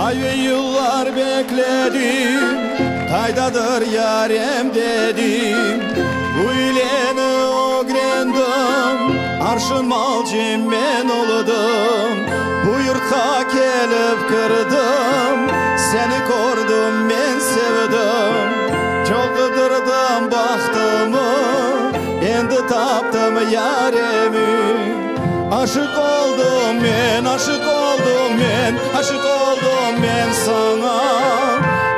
Ay ve yıllar bekledim, kaydadır yarem dedim. Bu ileni o grendim, arşın malcım ben oldum. Bu yurtka kelip kırdım, seni gördüm ben sevdim. Çok kıdırdım baktımı, endi taptım yaremi. Aşık oldum ben, aşık oldum ben, aşık oldum ben sana.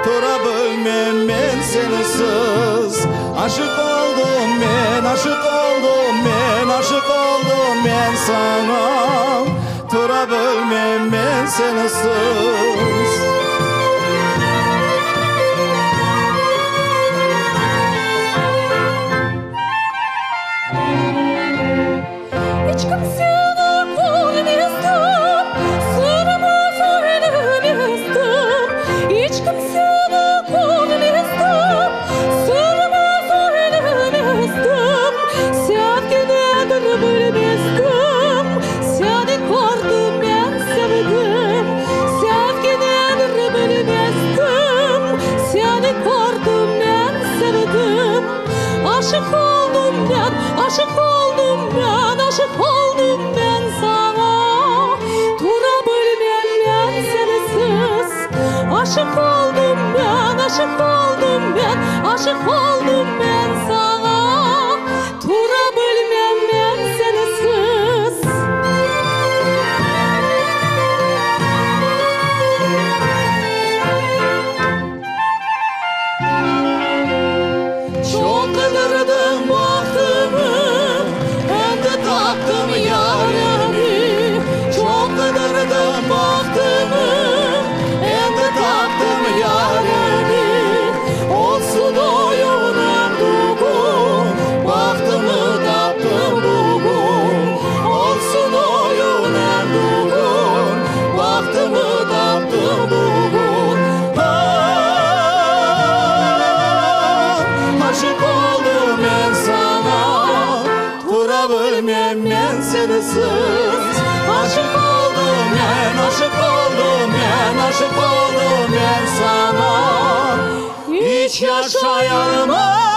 Tura bilmem ben sensiz. Aşık oldum ben, aşık oldum ben, aşık oldum ben sana. Tura bilmem ben sensiz. Hiç kimseye koymazdım, sırrımı söylemezdim. Hiç kimseye koymazdım, sırrımı söylemezdim. Sevginedir bilmezdim, seni gördüm ben sevdim. Sevginedir bilmezdim, seni gördüm ben sevdim. Aşık oldum ben, aşık oldum ben, aşık oldum ben sana. Tura bilmem ben sensiz. Aşık oldum ben, aşık oldum ben, aşık oldum ben sana. Tura bilmem ben sensiz. Çok kıdırdım baktımı, endi taptım yaremi. Çok kıdırdım baktımı, endi taptım yaremi. Olsun oyunum bugün, baktımı taptım bugün. Olsun oyunum bugün, baktımı taptım bugün. Aşık oldum ben sana, tura bilmem ben sensiz. Aşık oldum ben, aşık oldum ben, aşık oldum ben sana. Hiç yaşayamam.